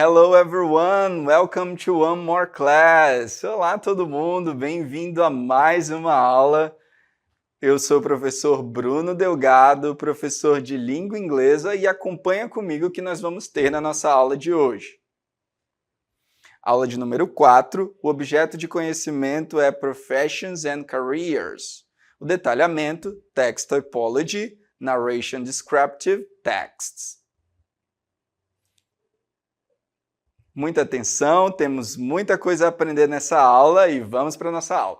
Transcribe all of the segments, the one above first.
Hello everyone, welcome to one more class. Olá todo mundo, bem-vindo a mais uma aula. Eu sou o professor Bruno Delgado, professor de língua inglesa, e acompanha comigo o que nós vamos ter na nossa aula de hoje. Aula de número 4, o objeto de conhecimento é Professions and Careers. O detalhamento, Text Typology, Narration Descriptive Texts. Muita atenção, temos muita coisa a aprender nessa aula e vamos para a nossa aula.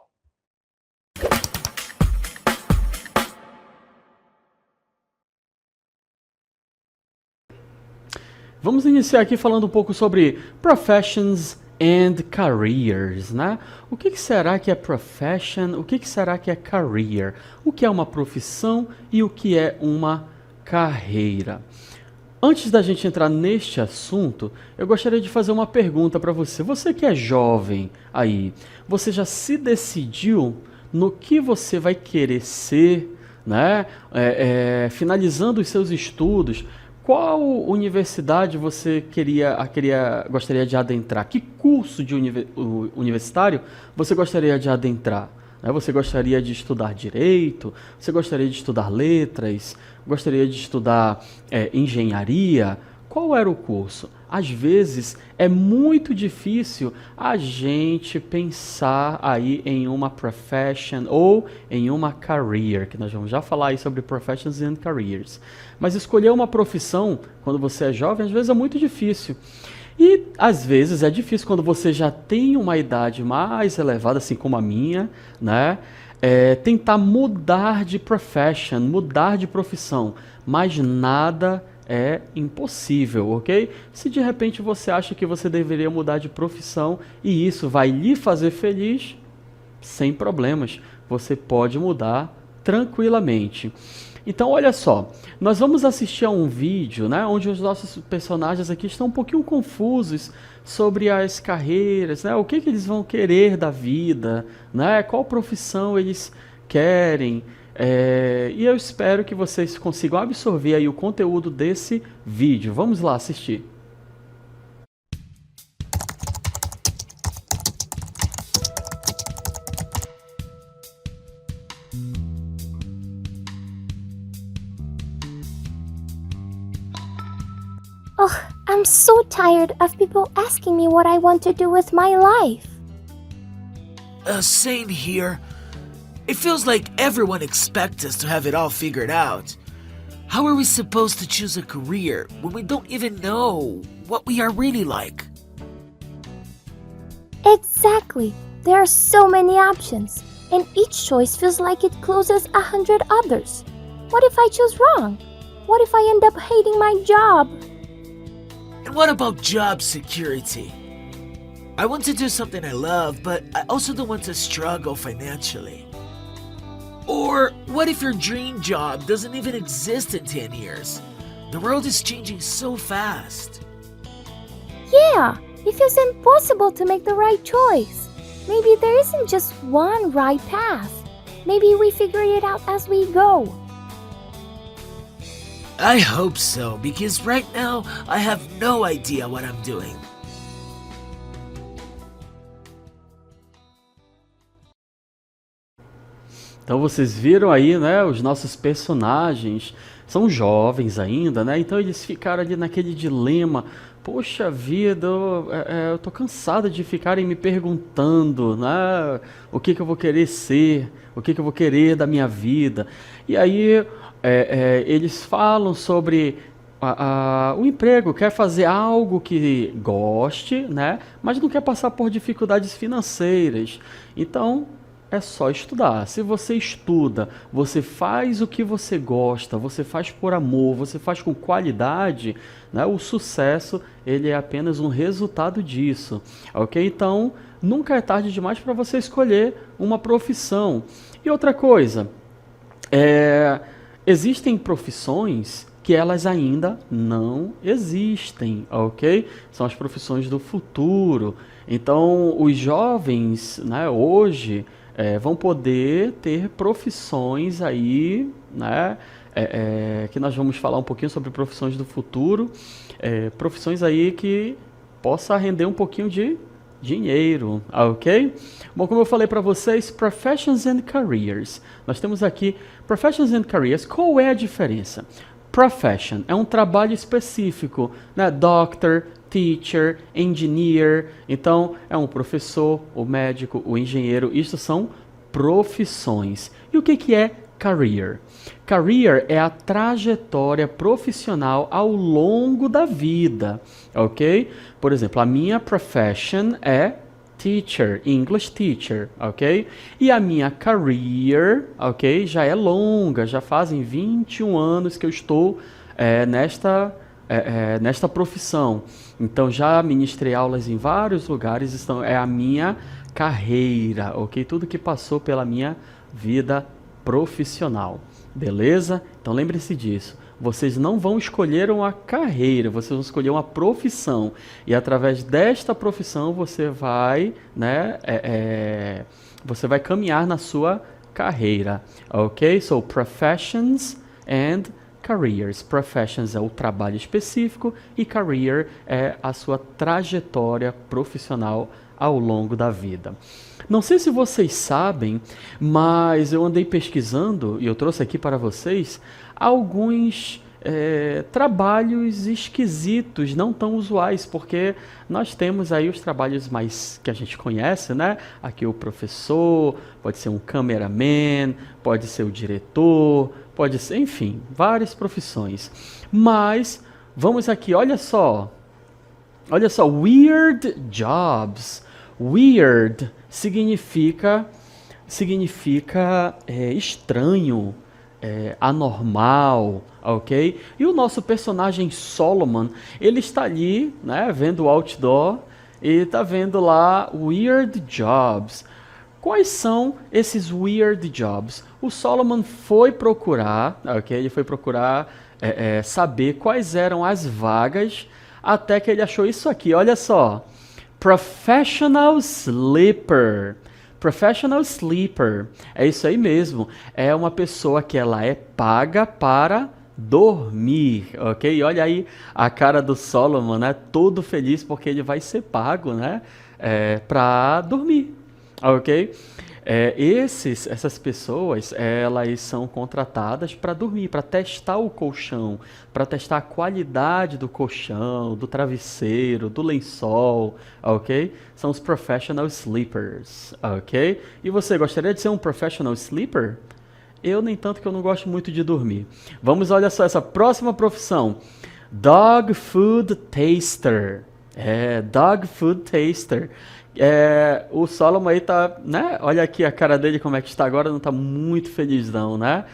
Vamos iniciar aqui falando um pouco sobre Professions and Careers, né? O que será que é profession? O que será que é career? O que é uma profissão e o que é uma carreira? Antes da gente entrar neste assunto, eu gostaria de fazer uma pergunta para você. Você que é jovem aí, você já se decidiu no que você vai querer ser, né? Finalizando os seus estudos, qual universidade você gostaria de adentrar? Que curso de universitário você gostaria de adentrar? Você gostaria de estudar direito? Você gostaria de estudar letras? Gostaria de estudar engenharia? Qual era o curso? Às vezes é muito difícil a gente pensar aí em uma profession ou em uma career, que nós vamos já falar aí sobre professions and careers. Mas escolher uma profissão quando você é jovem, às vezes é muito difícil. E às vezes é difícil quando você já tem uma idade mais elevada, assim como a minha, né? Tentar mudar de profession, mudar de profissão, mas nada é impossível, ok? Se de repente você acha que você deveria mudar de profissão e isso vai lhe fazer feliz, sem problemas, você pode mudar tranquilamente. Então, olha só, nós vamos assistir a um vídeo, né, onde os nossos personagens aqui estão um pouquinho confusos sobre as carreiras, né, o que eles vão querer da vida, né, qual profissão eles querem, e eu espero que vocês consigam absorver aí o conteúdo desse vídeo. Vamos lá assistir. Oh, I'm so tired of people asking me what I want to do with my life. Same here. It feels like everyone expects us to have it all figured out. How are we supposed to choose a career when we don't even know what we are really like? Exactly. There are so many options, and each choice feels like it closes 100 others. What if I choose wrong? What if I end up hating my job? And what about job security? I want to do something I love, but I also don't want to struggle financially. Or what if your dream job doesn't even exist in 10 years? The world is changing so fast. Yeah, it feels impossible to make the right choice. Maybe there isn't just one right path. Maybe we figure it out as we go. I hope so, because right now I have no idea what I'm doing. Então vocês viram aí, né, os nossos personagens são jovens ainda, né, então eles ficaram ali naquele dilema, poxa vida, eu tô cansado de ficarem me perguntando, né, o que eu vou querer ser, o que eu vou querer da minha vida, e aí eles falam sobre o emprego, quer fazer algo que goste, né, mas não quer passar por dificuldades financeiras, então é só estudar. Se você estuda, você faz o que você gosta, você faz por amor, você faz com qualidade, né? O sucesso, ele é apenas um resultado disso, ok? Então, nunca é tarde demais para você escolher uma profissão. E outra coisa, existem profissões que elas ainda não existem, ok? São as profissões do futuro. Então, os jovens, né, hoje, vão poder ter profissões aí, né, que nós vamos falar um pouquinho sobre profissões do futuro, profissões aí que possa render um pouquinho de dinheiro, ok? Bom, como eu falei para vocês, professions and careers. Nós temos aqui professions and careers. Qual é a diferença? Profession é um trabalho específico, né? Doctor, teacher, engineer. Então, é um professor, o médico, o engenheiro. Isso são profissões. E o que é career? Career é a trajetória profissional ao longo da vida, ok? Por exemplo, a minha profession é teacher, English teacher, ok? E a minha career, ok? Já é longa, já fazem 21 anos que eu estou nesta profissão. Então, já ministrei aulas em vários lugares, então é a minha carreira, ok? Tudo que passou pela minha vida profissional, beleza? Então lembre-se disso. Vocês não vão escolher uma carreira, vocês vão escolher uma profissão. E através desta profissão você vai, você vai caminhar na sua carreira, ok? So professions and careers. Professions é o trabalho específico e career é a sua trajetória profissional ao longo da vida. Não sei se vocês sabem, mas eu andei pesquisando e eu trouxe aqui para vocês alguns trabalhos esquisitos, não tão usuais, porque nós temos aí os trabalhos mais que a gente conhece, né? Aqui o professor, pode ser um cameraman, pode ser o diretor, pode ser, enfim, várias profissões. Mas vamos aqui, olha só, weird jobs. Weird significa estranho, anormal, ok? E o nosso personagem Solomon, ele está ali, né, vendo o outdoor e está vendo lá weird jobs. Quais são esses weird jobs? O Solomon foi procurar, ok? Ele foi procurar saber quais eram as vagas, até que ele achou isso aqui, olha só. Professional sleeper. Professional sleeper. É isso aí mesmo. É uma pessoa que ela é paga para dormir, ok? Olha aí a cara do Solomon, né? Todo feliz porque ele vai ser pago, né? Para dormir, ok? Essas pessoas, elas são contratadas para dormir, para testar o colchão, para testar a qualidade do colchão, do travesseiro, do lençol, ok? São os professional sleepers, ok? E você gostaria de ser um professional sleeper? Eu, nem tanto, que eu não gosto muito de dormir. Vamos, olha só, essa próxima profissão. Dog food taster. Dog food taster. O Solomon aí tá, né? Olha aqui a cara dele como é que está agora, não está muito feliz não, né?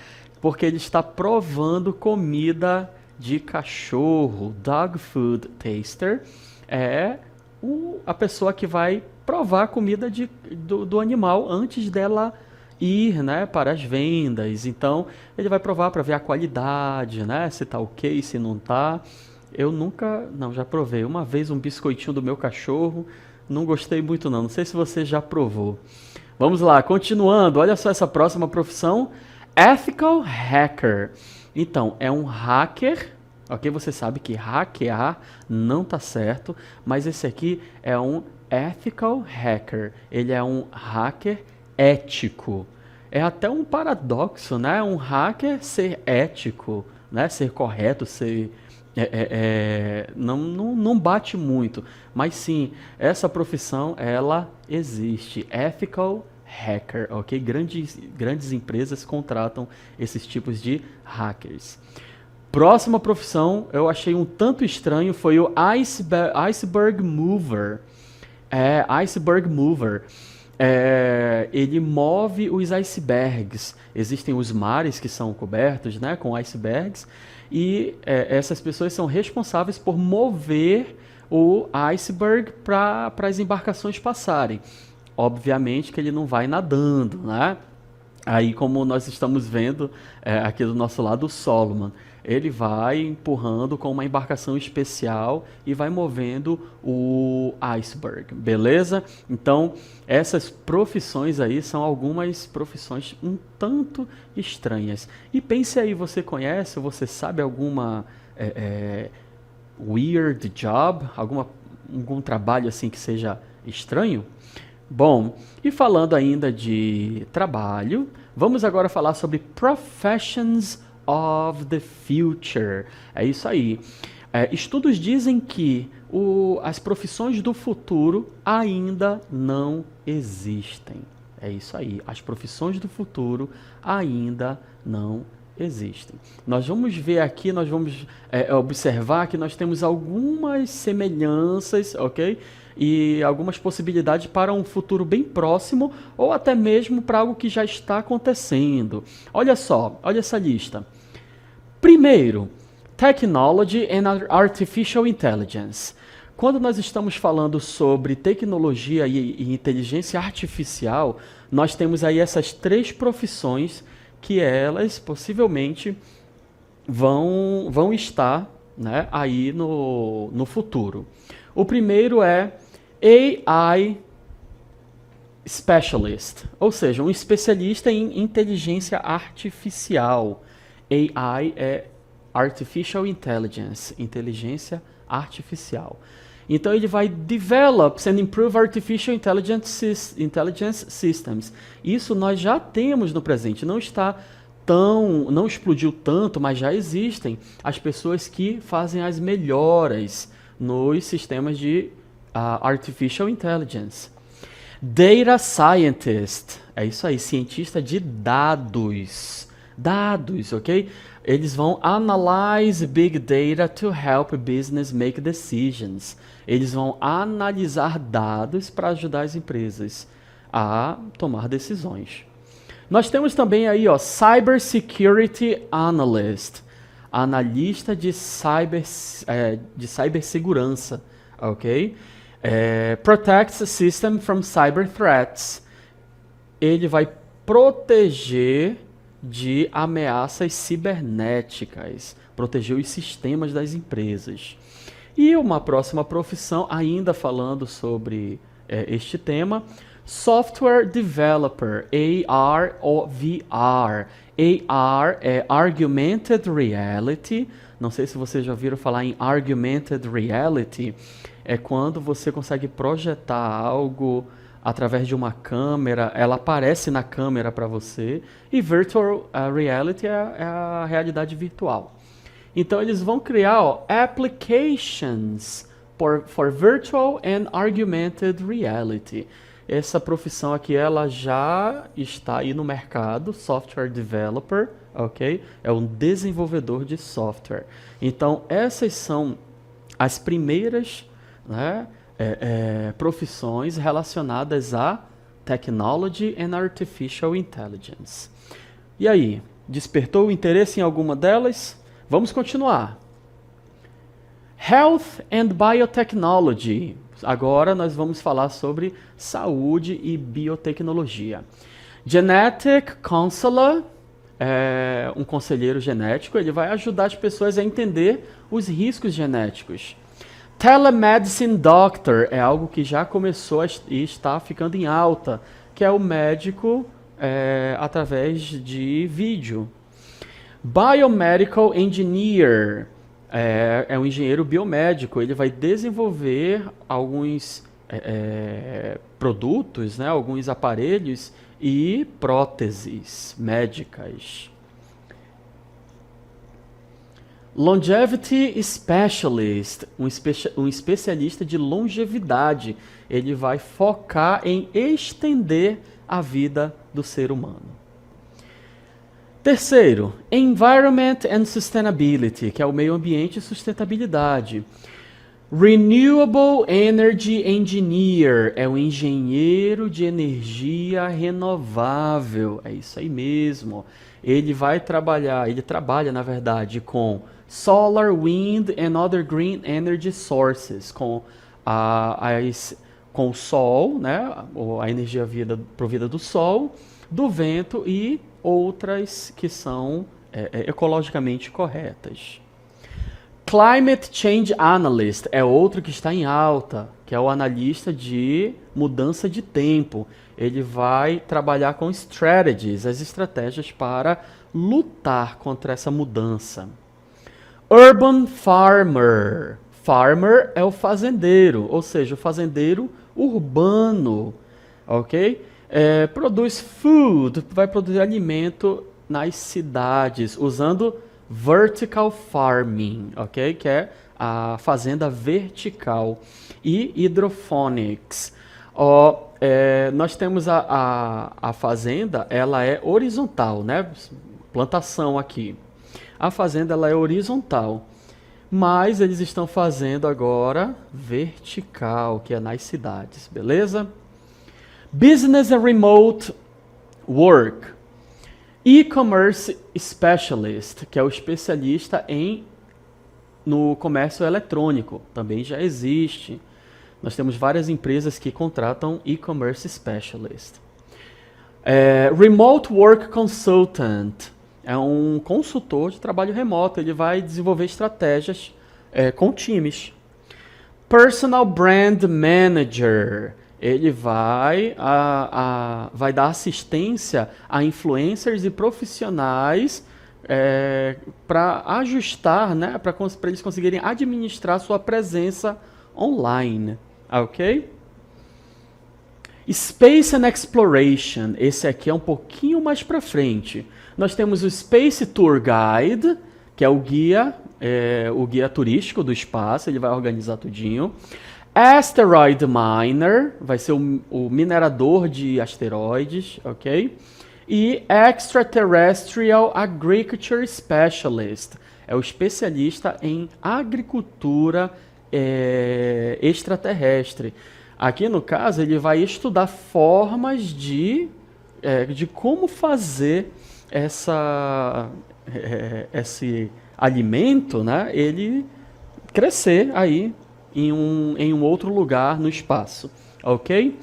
Porque ele está provando comida de cachorro. Dog food taster é a pessoa que vai provar a comida do animal antes dela ir, né, para as vendas. Então ele vai provar para ver a qualidade, né? Se tá ok, se não tá. Eu já provei uma vez um biscoitinho do meu cachorro. Não gostei muito não sei se você já provou. Vamos lá, continuando, olha só essa próxima profissão. Ethical hacker. Então, é um hacker, ok? Você sabe que hackear não tá certo, mas esse aqui é um ethical hacker. Ele é um hacker ético. É até um paradoxo, né? Um hacker ser ético, né? Ser correto, ser... não bate muito, mas sim, essa profissão, ela existe. Ethical hacker, ok? Grandes empresas contratam esses tipos de hackers. Próxima profissão, eu achei um tanto estranho, foi o iceberg mover. Iceberg mover. Ele move os icebergs. Existem os mares que são cobertos, né, com icebergs, e essas pessoas são responsáveis por mover o iceberg para as embarcações passarem. Obviamente que ele não vai nadando, né? Aí, como nós estamos vendo aqui do nosso lado, o Solomon, ele vai empurrando com uma embarcação especial e vai movendo o iceberg, beleza? Então, essas profissões aí são algumas profissões um tanto estranhas. E pense aí, você conhece, você sabe alguma weird job, alguma algum trabalho assim que seja estranho? Bom, e falando ainda de trabalho, vamos agora falar sobre professions of the future. É isso aí. Estudos dizem que as profissões do futuro ainda não existem. É isso aí. As profissões do futuro ainda não existem. Nós vamos ver aqui, nós vamos observar que nós temos algumas semelhanças, ok? E algumas possibilidades para um futuro bem próximo ou até mesmo para algo que já está acontecendo. Olha só, olha essa lista. Primeiro, Technology and Artificial Intelligence. Quando nós estamos falando sobre tecnologia e inteligência artificial, nós temos aí essas 3 profissões que elas possivelmente vão estar, né, aí no futuro. O primeiro é AI Specialist, ou seja, um especialista em inteligência artificial. AI é Artificial Intelligence, inteligência artificial. Então ele vai develop and improve artificial intelligence systems. Isso nós já temos no presente, não explodiu tanto, mas já existem as pessoas que fazem as melhoras nos sistemas de artificial intelligence. Data scientist, é isso aí, cientista de dados. Dados, ok? Eles vão analyze big data to help business make decisions. Eles vão analisar dados para ajudar as empresas a tomar decisões. Nós temos também aí, ó, Cyber Security Analyst, analista de cibersegurança, ok? Protects the system from cyber threats. Ele vai proteger de ameaças cibernéticas, proteger os sistemas das empresas. E uma próxima profissão, ainda falando sobre este tema, Software Developer, AR ou VR. AR é Augmented Reality. Não sei se vocês já ouviram falar em Augmented Reality. É quando você consegue projetar algo através de uma câmera, ela aparece na câmera para você, e Virtual Reality é a realidade virtual. Então eles vão criar applications for Virtual and Augmented Reality. Essa profissão aqui ela já está aí no mercado, Software Developer, ok? É um desenvolvedor de software. Então essas são as primeiras, né, profissões relacionadas a Technology and Artificial Intelligence. E aí, despertou o interesse em alguma delas? Vamos continuar. Health and Biotechnology. Agora nós vamos falar sobre saúde e biotecnologia. Genetic Counselor, um conselheiro genético, ele vai ajudar as pessoas a entender os riscos genéticos. Telemedicine Doctor é algo que já começou e está ficando em alta, que é o médico através de vídeo. Biomedical Engineer é um engenheiro biomédico, ele vai desenvolver alguns produtos, né, alguns aparelhos e próteses médicas. Longevity Specialist, um especialista de longevidade. Ele vai focar em estender a vida do ser humano. Terceiro, Environment and Sustainability, que é o meio ambiente e sustentabilidade. Renewable Energy Engineer, é um engenheiro de energia renovável. É isso aí mesmo. Ele trabalha, na verdade, com solar, wind and other green energy sources, com o sol, né, a energia provida do sol, do vento e outras que são ecologicamente corretas. Climate Change Analyst é outro que está em alta, que é o analista de mudança de tempo. Ele vai trabalhar com strategies, as estratégias para lutar contra essa mudança. Urban Farmer, Farmer é o fazendeiro, ou seja, o fazendeiro urbano, ok? Produz food, vai produzir alimento nas cidades, usando vertical farming, ok? Que é a fazenda vertical. E hydroponics. Nós temos a fazenda, ela é horizontal, né? Plantação aqui. A fazenda ela é horizontal, mas eles estão fazendo agora vertical, que é nas cidades, beleza? Business and remote work. E-commerce specialist, que é o especialista no comércio eletrônico, também já existe. Nós temos várias empresas que contratam e-commerce specialist. Remote work consultant é um consultor de trabalho remoto. Ele vai desenvolver estratégias com times. Personal brand manager. Ele vai dar assistência a influencers e profissionais para ajustar, né, para eles conseguirem administrar sua presença online, ok? Space and Exploration, esse aqui é um pouquinho mais para frente. Nós temos o Space Tour Guide, que é o guia turístico do espaço, ele vai organizar tudinho. Asteroid Miner, vai ser o minerador de asteroides, ok? E Extraterrestrial Agriculture Specialist, é o especialista em agricultura extraterrestre. Aqui, no caso, ele vai estudar formas de como fazer esse alimento, né, ele crescer aí em um outro lugar no espaço, ok?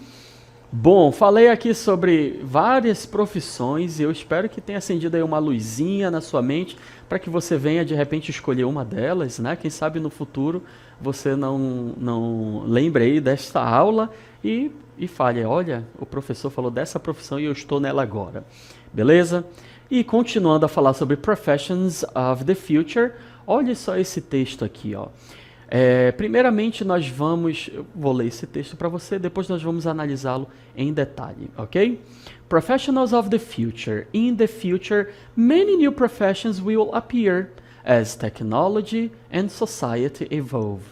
Bom, falei aqui sobre várias profissões e eu espero que tenha acendido aí uma luzinha na sua mente para que você venha de repente escolher uma delas, né? Quem sabe no futuro você não lembre aí desta aula e fale, olha, o professor falou dessa profissão e eu estou nela agora, beleza? E continuando a falar sobre Professions of the Future, olha só esse texto aqui, ó. Primeiramente eu vou ler esse texto para você, depois nós vamos analisá-lo em detalhe, ok? Professionals of the future. In the future, many new professions will appear as technology and society evolve.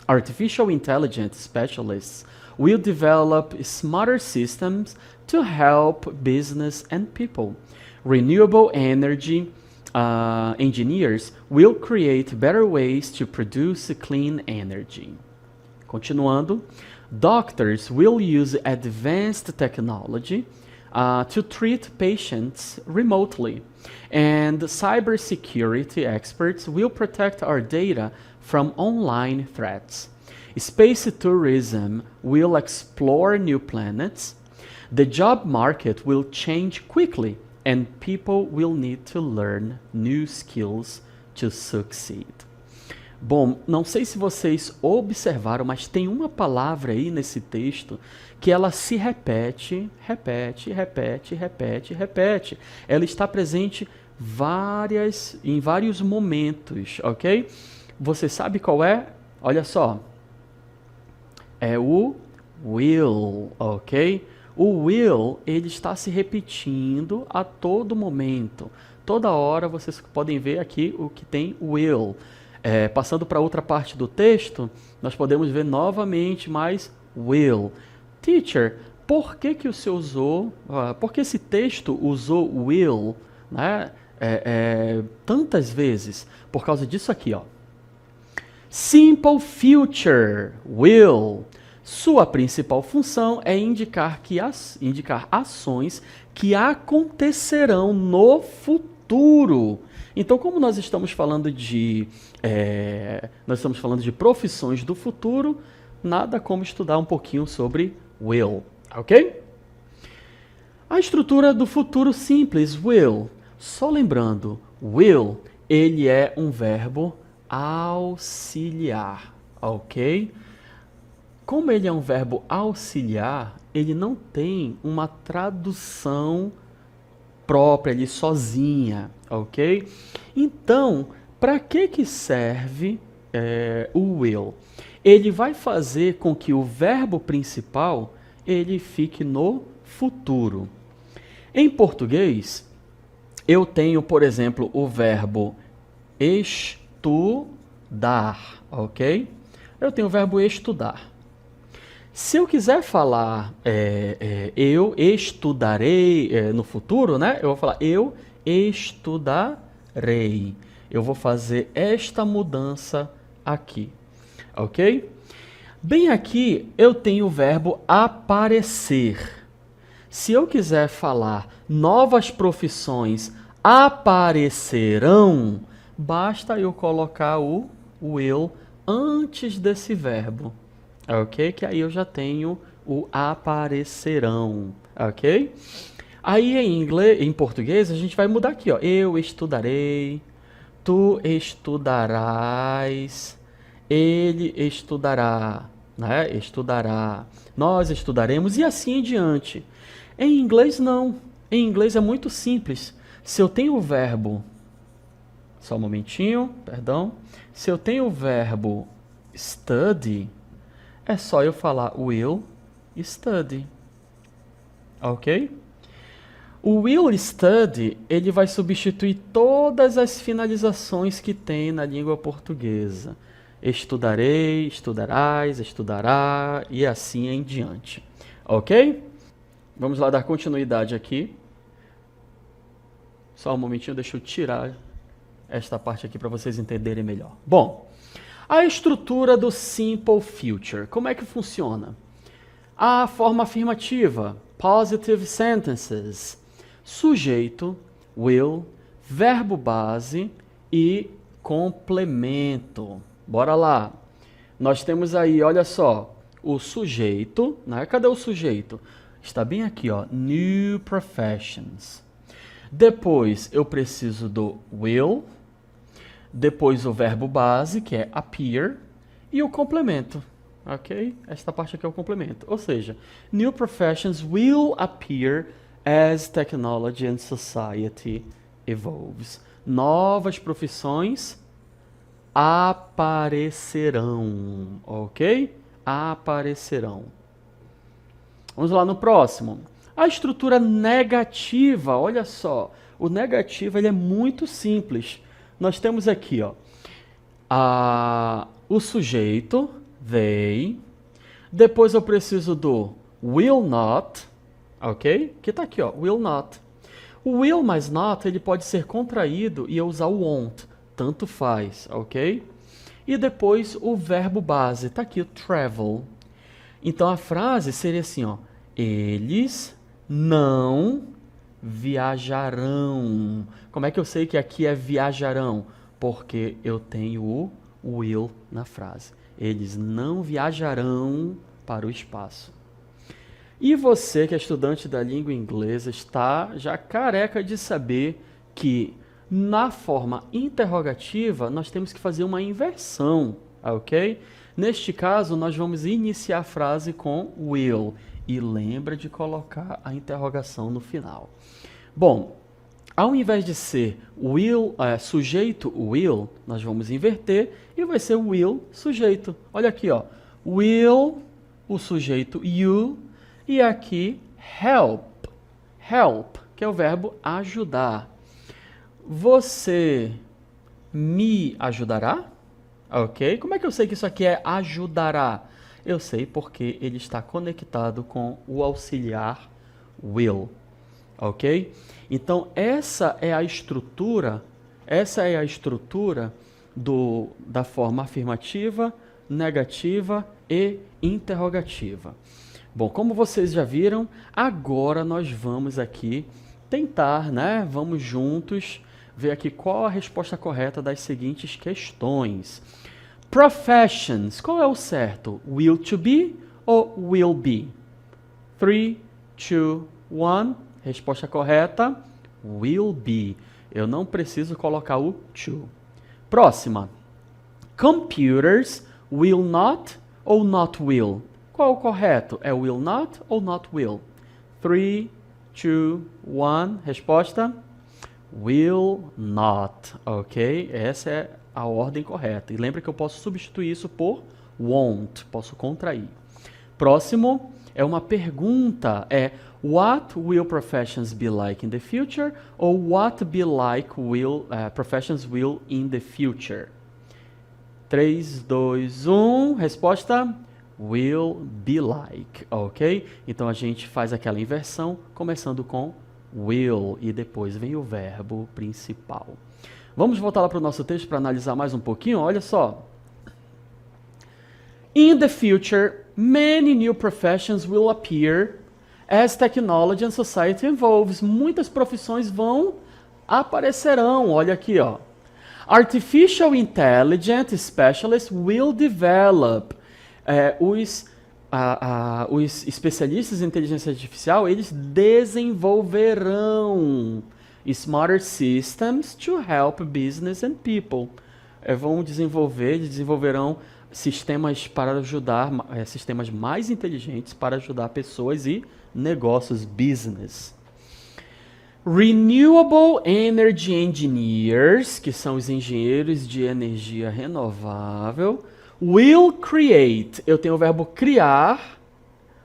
Artificial intelligence specialists will develop smarter systems to help business and people. Renewable energy engineers will create better ways to produce clean energy. Continuando, doctors will use advanced technology to treat patients remotely, and cybersecurity experts will protect our data from online threats. Space tourism will explore new planets. The job market will change quickly, and people will need to learn new skills to succeed. Bom, não sei se vocês observaram, mas tem uma palavra aí nesse texto que ela se repete. Ela está presente em vários momentos, ok? Você sabe qual é? Olha só. É o will, ok? O will, ele está se repetindo a todo momento. Toda hora vocês podem ver aqui o que tem will. Passando para outra parte do texto, nós podemos ver novamente mais will. Teacher, por que o senhor usou, por que esse texto usou will, né, tantas vezes? Por causa disso aqui, ó. Simple future, will. Sua principal função é indicar ações que acontecerão no futuro. Então, como nós estamos falando de profissões do futuro, nada como estudar um pouquinho sobre will, ok? A estrutura do futuro simples, will. Só lembrando, will, ele é um verbo auxiliar, ok? Como ele é um verbo auxiliar, ele não tem uma tradução própria ali sozinha, ok? Então, para que serve o will. Ele vai fazer com que o verbo principal ele fique no futuro. Em português, eu tenho, por exemplo, o verbo estudar, ok? Eu tenho o verbo estudar. Se eu quiser falar eu estudarei no futuro, né? Eu vou falar eu estudarei. Eu vou fazer esta mudança aqui, ok? Bem aqui eu tenho o verbo aparecer. Se eu quiser falar novas profissões aparecerão, basta eu colocar o will antes desse verbo, ok? Que aí eu já tenho o aparecerão, ok? Aí em português a gente vai mudar aqui, ó. Eu estudarei, tu estudarás, ele estudará, né? Estudará, nós estudaremos e assim em diante. Em inglês não. Em inglês é muito simples. Se eu tenho o verbo, só um momentinho, perdão. Se eu tenho o verbo study, é só eu falar will study, ok? O will study, ele vai substituir todas as finalizações que tem na língua portuguesa. Estudarei, estudarás, estudará e assim em diante, ok? Vamos lá dar continuidade aqui. Só um momentinho, deixa eu tirar esta parte aqui para vocês entenderem melhor. Bom, a estrutura do Simple Future, como é que funciona? A forma afirmativa, positive sentences, sujeito, will, verbo base e complemento. Bora lá. Nós temos aí, olha só, o sujeito, né? Cadê o sujeito? Está bem aqui, ó, new professions. Depois eu preciso do will, depois o verbo base, que é appear, e o complemento, ok? Esta parte aqui é o complemento. Ou seja, new professions will appear as technology and society evolves. Novas profissões aparecerão, ok? Aparecerão. Vamos lá no próximo. A estrutura negativa, olha só. O negativo ele é muito simples. Nós temos aqui, ó, o sujeito, they. Depois eu preciso do will not, ok? Que está aqui, ó, will not. O will mais not ele pode ser contraído e eu usar o won't. Tanto faz, ok? E depois o verbo base, está aqui o travel. Então a frase seria assim, ó, eles não viajarão. Como é que eu sei que aqui é viajarão? Porque eu tenho o will na frase. Eles não viajarão para o espaço. E você que é estudante da língua inglesa está já careca de saber que na forma interrogativa nós temos que fazer uma inversão, ok? Neste caso, nós vamos iniciar a frase com will. E lembra de colocar a interrogação no final. Bom, ao invés de ser will, sujeito will, nós vamos inverter e vai ser will sujeito. Olha aqui, ó. Will, o sujeito you, e aqui help. Help, que é o verbo ajudar. Você me ajudará? Ok? Como é que eu sei que isso aqui é ajudará? Eu sei porque ele está conectado com o auxiliar will, ok? Então essa é a estrutura da forma afirmativa, negativa e interrogativa. Bom, como vocês já viram, agora nós vamos aqui tentar, né? Vamos juntos ver aqui qual a resposta correta das seguintes questões. Professions, qual é o certo? Will to be ou will be? 3, 2, 1. Resposta correta, will be. Eu não preciso colocar o to. Próxima. Computers will not ou not will? Qual é o correto? É will not ou not will? 3, 2, 1. Resposta, will not. Ok? Essa é a ordem correta. E lembra que eu posso substituir isso por won't, posso contrair. Próximo é uma pergunta, what will professions be like in the future? Ou what be like professions will in the future? 3, 2, 1, resposta, will be like, ok? Então a gente faz aquela inversão, começando com will, e depois vem o verbo principal. Vamos voltar lá para o nosso texto para analisar mais um pouquinho, olha só. In the future, many new professions will appear as technology and society evolves. Muitas profissões aparecerão, olha aqui, ó. Artificial intelligence specialists will develop. Os especialistas em inteligência artificial, eles desenvolverão smarter systems to help business and people. Desenvolverão sistemas para ajudar, sistemas mais inteligentes para ajudar pessoas e negócios, business. Renewable Energy Engineers, que são os engenheiros de energia renovável, will create. Eu tenho o verbo criar,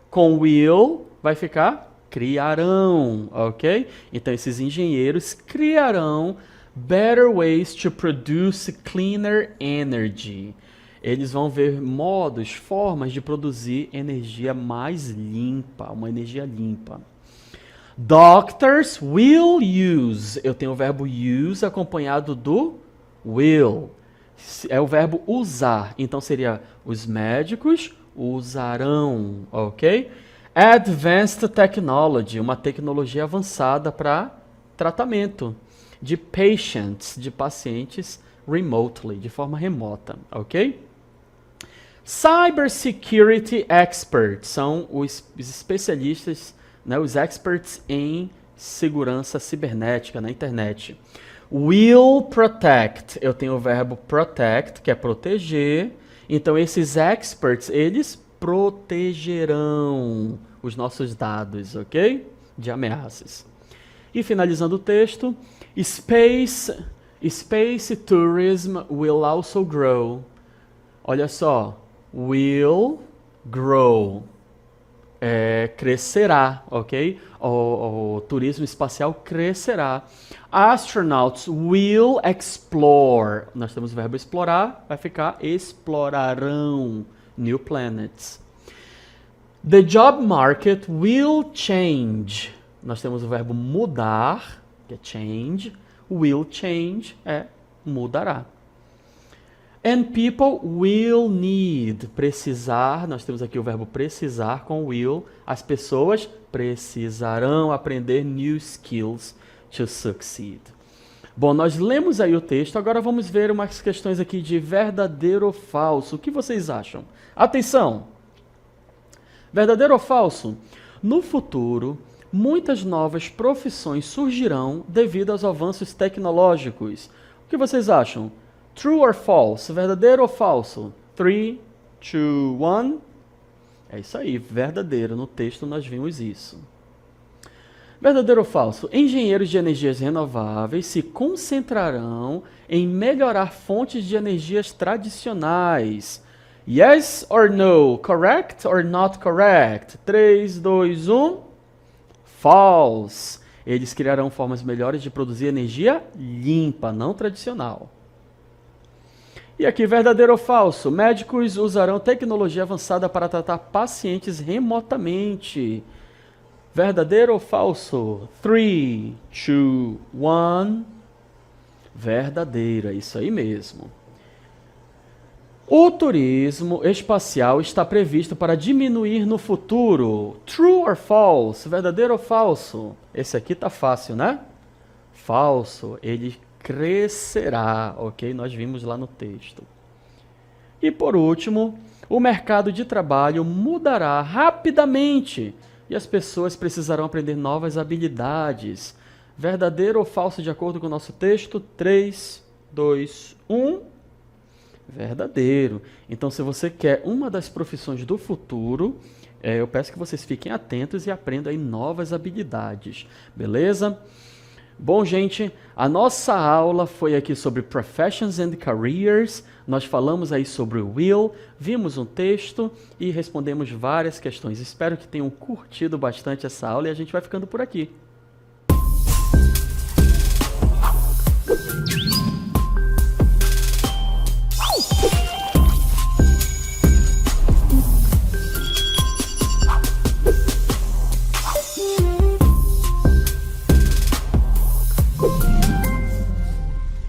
com will, vai ficar criarão, ok? Então, esses engenheiros criarão better ways to produce cleaner energy. Eles vão ver modos, formas de produzir energia mais limpa, uma energia limpa. Doctors will use. Eu tenho o verbo use acompanhado do will. É o verbo usar. Então seria os médicos usarão, ok? Advanced technology, uma tecnologia avançada para tratamento de patients, de pacientes remotely, de forma remota, ok? Cybersecurity experts são os especialistas, né, os experts em segurança cibernética na internet. Will protect, eu tenho o verbo protect, que é proteger. Então esses experts, eles protegerão os nossos dados, ok? De ameaças. E finalizando o texto, space tourism will also grow. Olha só, will grow. Crescerá, ok? O turismo espacial crescerá. Astronauts will explore. Nós temos o verbo explorar, vai ficar explorarão new planets. The job market will change. Nós temos o verbo mudar, que é change. Will change mudará. And people will need, precisar, nós temos aqui o verbo precisar com will, as pessoas precisarão aprender new skills to succeed. Bom, nós lemos aí o texto, agora vamos ver umas questões aqui de verdadeiro ou falso. O que vocês acham? Atenção! Verdadeiro ou falso? No futuro, muitas novas profissões surgirão devido aos avanços tecnológicos. O que vocês acham? True or false? Verdadeiro ou falso? 3, 2, 1. É isso aí, verdadeiro. No texto nós vimos isso. Verdadeiro ou falso? Engenheiros de energias renováveis se concentrarão em melhorar fontes de energias tradicionais. Yes or no? Correct or not correct? 3, 2, 1. False. Eles criarão formas melhores de produzir energia limpa, não tradicional. E aqui, verdadeiro ou falso? Médicos usarão tecnologia avançada para tratar pacientes remotamente. Verdadeiro ou falso? 3, 2, 1. Verdadeiro, é isso aí mesmo. O turismo espacial está previsto para diminuir no futuro. True or false? Verdadeiro ou falso? Esse aqui tá fácil, né? Falso, ele crescerá, ok? Nós vimos lá no texto. E por último, o mercado de trabalho mudará rapidamente e as pessoas precisarão aprender novas habilidades. Verdadeiro ou falso de acordo com o nosso texto? 3, 2, 1. Verdadeiro. Então, se você quer uma das profissões do futuro, eu peço que vocês fiquem atentos e aprendam aí novas habilidades. Beleza? Bom, gente, a nossa aula foi aqui sobre Professions and Careers. Nós falamos aí sobre o will, vimos um texto e respondemos várias questões. Espero que tenham curtido bastante essa aula e a gente vai ficando por aqui.